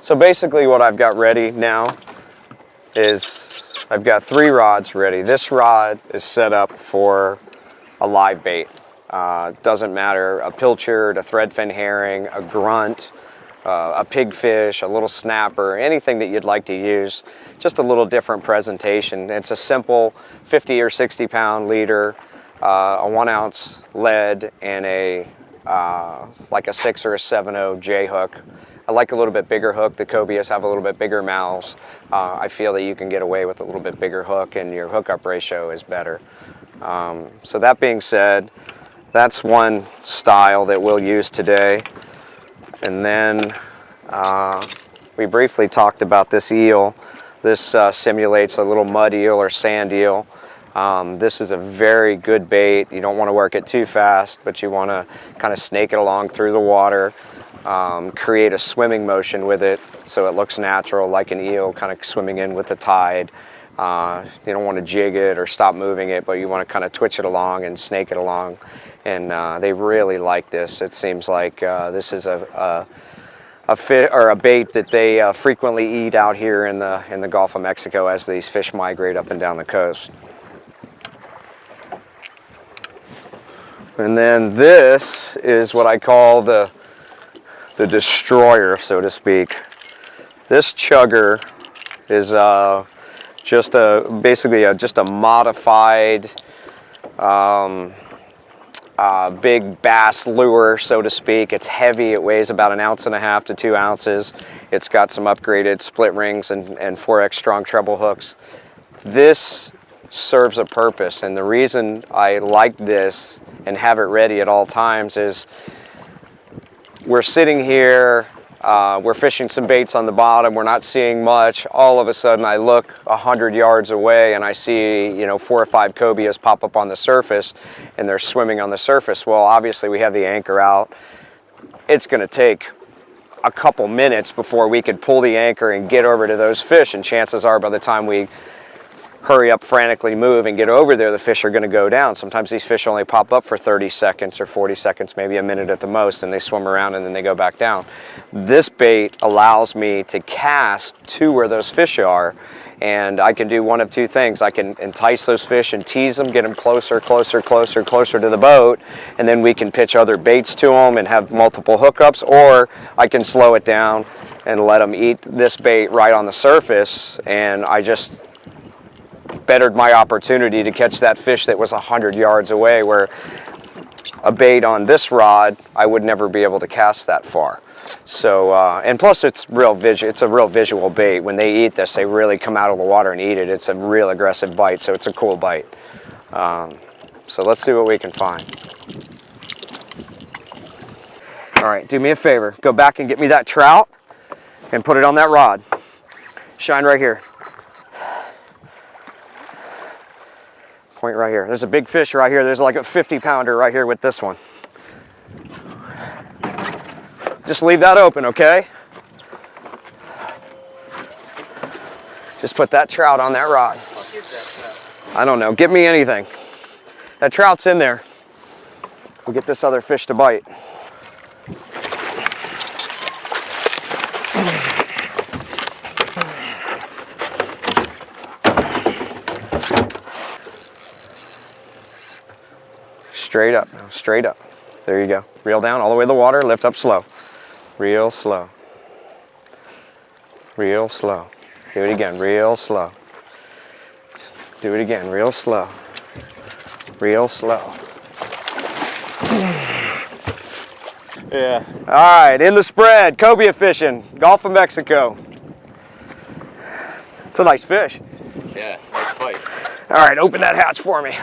So basically what I've got ready now is I've got 3 rods ready. This rod is set up for a live bait. Doesn't matter, a pilchard, a threadfin herring, a grunt, a pigfish, a little snapper, anything that you'd like to use. Just a little different presentation. It's a simple 50 or 60 pound leader, a 1 ounce lead, and a like a 6 or a 7/0 J hook. I like a little bit bigger hook. The Cobias have a little bit bigger mouths. I feel that you can get away with a little bit bigger hook and your hookup ratio is better. So that being said, that's one style that we'll use today. And then we briefly talked about this eel. This simulates a little mud eel or sand eel. This is a very good bait. You don't want to work it too fast, but you want to kind of snake it along through the water. Create a swimming motion with it so it looks natural, like an eel kind of swimming in with the tide. You don't want to jig it or stop moving it, but you want to kind of twitch it along and snake it along. And they really like this. It seems like this is a bait that they frequently eat out here in the Gulf of Mexico as these fish migrate up and down the coast. And then this is what I call the destroyer, so to speak. This chugger is basically just a modified big bass lure, so to speak. It's heavy. It weighs about 1.5 ounces to 2 ounces. It's got some upgraded split rings and 4X strong treble hooks. This serves a purpose, and the reason I like this and have it ready at all times is we're sitting here, we're fishing some baits on the bottom, we're not seeing much. All of a sudden I look 100 yards away and I see, you know, 4 or 5 cobias pop up on the surface and they're swimming on the surface. Well, obviously we have the anchor out. It's going to take a couple minutes before we could pull the anchor and get over to those fish, and chances are by the time we hurry up, frantically move and get over there, the fish are going to go down. Sometimes these fish only pop up for 30 seconds or 40 seconds, maybe a minute at the most, and they swim around and then they go back down. This bait allows me to cast to where those fish are, and I can do one of 2 things. I can entice those fish and tease them, get them closer, closer, closer, closer to the boat, and then we can pitch other baits to them and have multiple hookups, or I can slow it down and let them eat this bait right on the surface, and I just bettered my opportunity to catch that fish that was 100 yards away, where a bait on this rod I would never be able to cast that far. So and plus it's a real visual bait. When they eat this, they really come out of the water and eat it. It's a real aggressive bite, so it's a cool bite. So let's see what we can find. All right, do me a favor, go back and get me that trout and put it on that rod. Shine right here. Point right here. There's a big fish right here. There's like a 50-pounder right here with this one. Just leave that open, okay? Just put that trout on that rod. I don't know. Get me anything. That trout's in there. We'll get this other fish to bite. Straight up, straight up. There you go. Reel down all the way to the water, lift up slow. Real slow. Real slow. Do it again, real slow. Do it again, real slow. Real slow. Yeah. All right, in the spread, cobia fishing, Gulf of Mexico. It's a nice fish. Yeah, nice fight. All right, open that hatch for me.